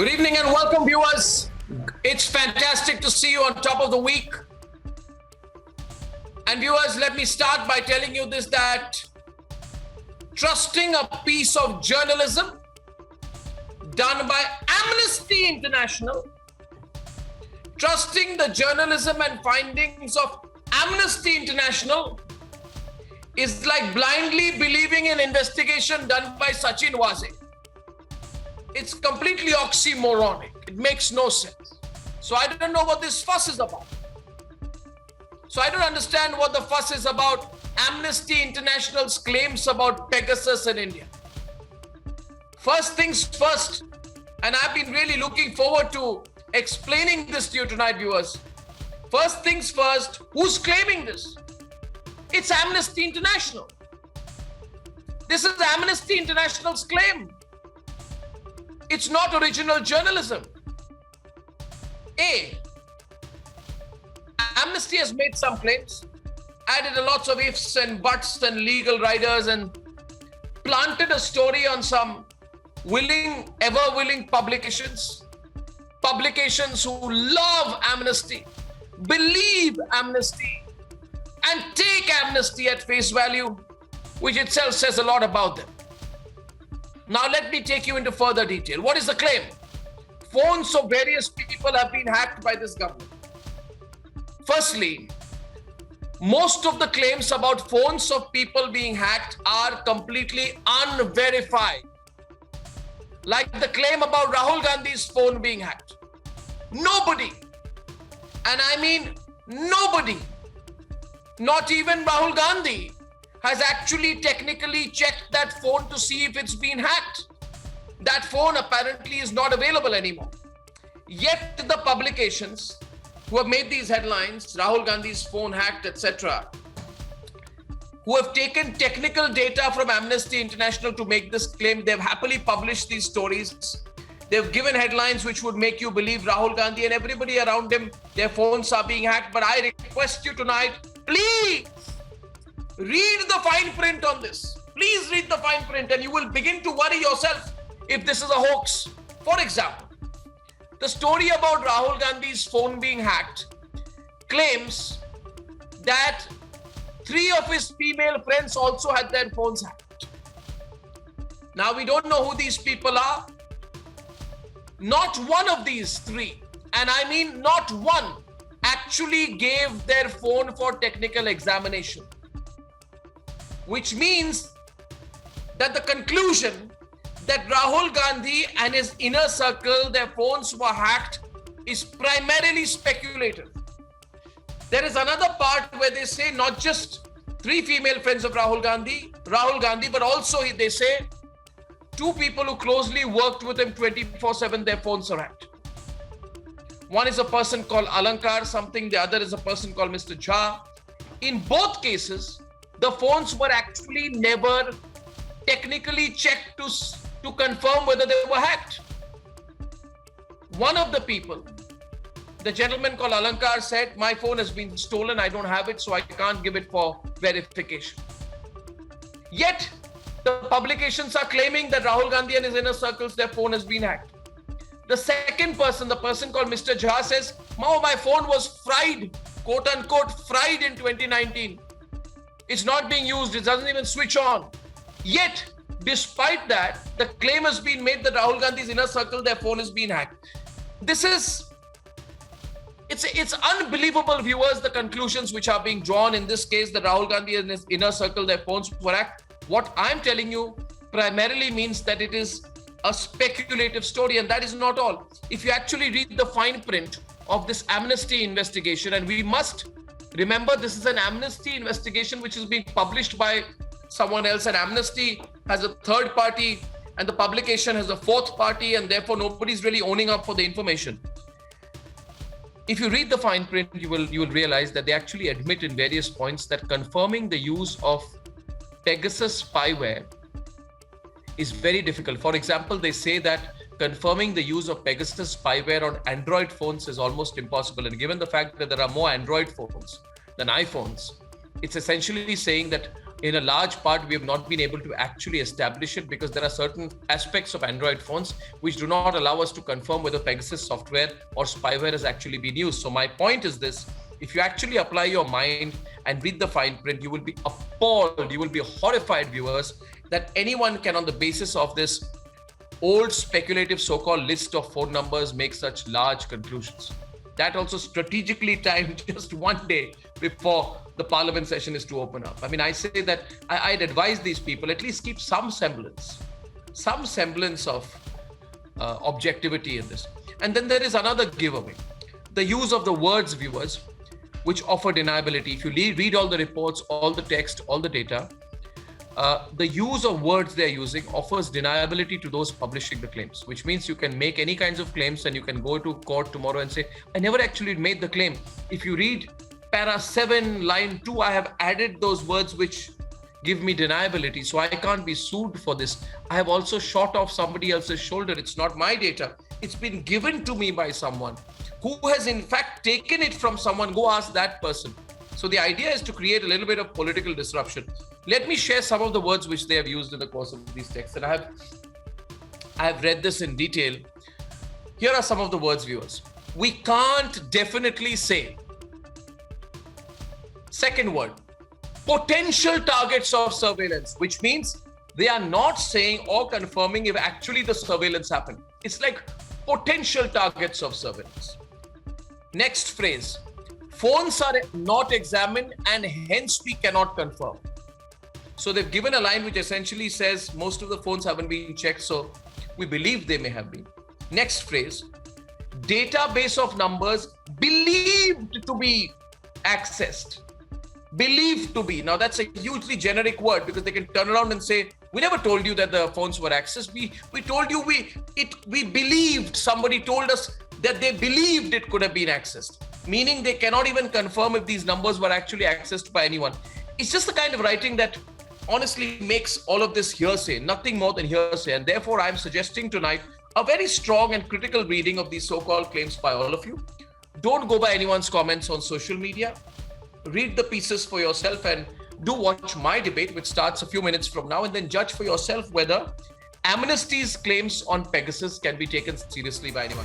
Good evening and welcome, viewers. It's fantastic to see you on top of the week. And viewers, let me start by telling you this, that trusting a piece of journalism done by Amnesty International, trusting the journalism and findings of Amnesty International is like blindly believing an investigation done by Sachin Waze. It's completely oxymoronic. It makes no sense. So I don't know what this fuss is about. So I don't understand what the fuss is about Amnesty International's claims about Pegasus in India. First things first, and I've been really looking forward to explaining this to you tonight, viewers. First things first, who's claiming this? It's Amnesty International. This is Amnesty International's claim. It's not original journalism. Amnesty has made some claims, added a lots of ifs and buts and legal riders, and planted a story on some ever willing publications who love Amnesty, believe Amnesty, and take Amnesty at face value, which itself says a lot about them. Now let me take you into further detail. What is the claim? Phones of various people have been hacked by this government. Firstly, most of the claims about phones of people being hacked are completely unverified. Like the claim about Rahul Gandhi's phone being hacked. Nobody, and I mean nobody, not even Rahul Gandhi, has actually technically checked that phone to see if it's been hacked. That phone apparently is not available anymore. Yet the publications who have made these headlines, Rahul Gandhi's phone hacked, etc., who have taken technical data from Amnesty International to make this claim, they've happily published these stories. They've given headlines which would make you believe Rahul Gandhi and everybody around him, their phones are being hacked. But I request you tonight, please read the fine print on this. Please read the fine print and you will begin to worry yourself if this is a hoax. For example, the story about Rahul Gandhi's phone being hacked claims that 3 of his female friends also had their phones hacked. Now we don't know who these people are. Not one of these 3, and I mean not one, actually gave their phone for technical examination. Which means that the conclusion that Rahul Gandhi and his inner circle, their phones were hacked, is primarily speculative. There is another part where they say not just 3 female friends of Rahul Gandhi, but also they say 2 people who closely worked with him 24/7, their phones are hacked. One is a person called Alankar something, the other is a person called Mr. Jha. In both cases, the phones were actually never technically checked to confirm whether they were hacked. One of the people, the gentleman called Alankar, said, my phone has been stolen, I don't have it, so I can't give it for verification. Yet, the publications are claiming that Rahul Gandhi and his inner circles, their phone has been hacked. The second person, the person called Mr. Jha, says, my phone was fried, quote unquote, fried in 2019. It's not being used, it doesn't even switch on. Yet, despite that, the claim has been made that Rahul Gandhi's inner circle, their phone has been hacked. It's unbelievable, viewers, the conclusions which are being drawn in this case, that Rahul Gandhi and his inner circle, their phones were hacked. What I'm telling you primarily means that it is a speculative story, and that is not all. If you actually read the fine print of this Amnesty investigation, and we must remember this is an Amnesty investigation which is being published by someone else, and Amnesty has a third party and the publication has a fourth party, and therefore nobody's really owning up for the information. If you read the fine print, you will realize that they actually admit in various points that confirming the use of Pegasus spyware is very difficult. For example, they say that confirming the use of Pegasus spyware on Android phones is almost impossible. And given the fact that there are more Android phones than iPhones, it's essentially saying that in a large part, we have not been able to actually establish it because there are certain aspects of Android phones which do not allow us to confirm whether Pegasus software or spyware has actually been used. So my point is this: if you actually apply your mind and read the fine print, you will be appalled, you will be horrified, viewers, that anyone can, on the basis of this old speculative so-called list of phone numbers, make such large conclusions. That also strategically timed just one day before the parliament session is to open up. I mean, I say that I'd advise these people at least keep some semblance of objectivity in this. And then there is another giveaway: the use of the words, viewers, which offer deniability. If you read all the reports, all the text, all the data, the use of words they're using offers deniability to those publishing the claims, which means you can make any kinds of claims and you can go to court tomorrow and say, I never actually made the claim. If you read para 7, line 2, I have added those words which give me deniability, so I can't be sued for this. I have also shot off somebody else's shoulder. It's not my data. It's been given to me by someone who has in fact taken it from someone. Go ask that person. So the idea is to create a little bit of political disruption. Let me share some of the words which they have used in the course of these texts. And I have read this in detail. Here are some of the words, viewers. We can't definitely say. Second word, potential targets of surveillance, which means they are not saying or confirming if actually the surveillance happened. It's like potential targets of surveillance. Next phrase, phones are not examined and hence we cannot confirm. So they've given a line which essentially says most of the phones haven't been checked, so we believe they may have been. Next phrase, database of numbers believed to be accessed. Believed to be. Now that's a hugely generic word because they can turn around and say, we never told you that the phones were accessed. We told you we believed, somebody told us that they believed it could have been accessed. Meaning they cannot even confirm if these numbers were actually accessed by anyone. It's just the kind of writing that honestly makes all of this hearsay, nothing more than hearsay. And therefore, I'm suggesting tonight a very strong and critical reading of these so-called claims by all of you. Don't go by anyone's comments on social media. Read the pieces for yourself and do watch my debate, which starts a few minutes from now, and then judge for yourself whether Amnesty's claims on Pegasus can be taken seriously by anyone.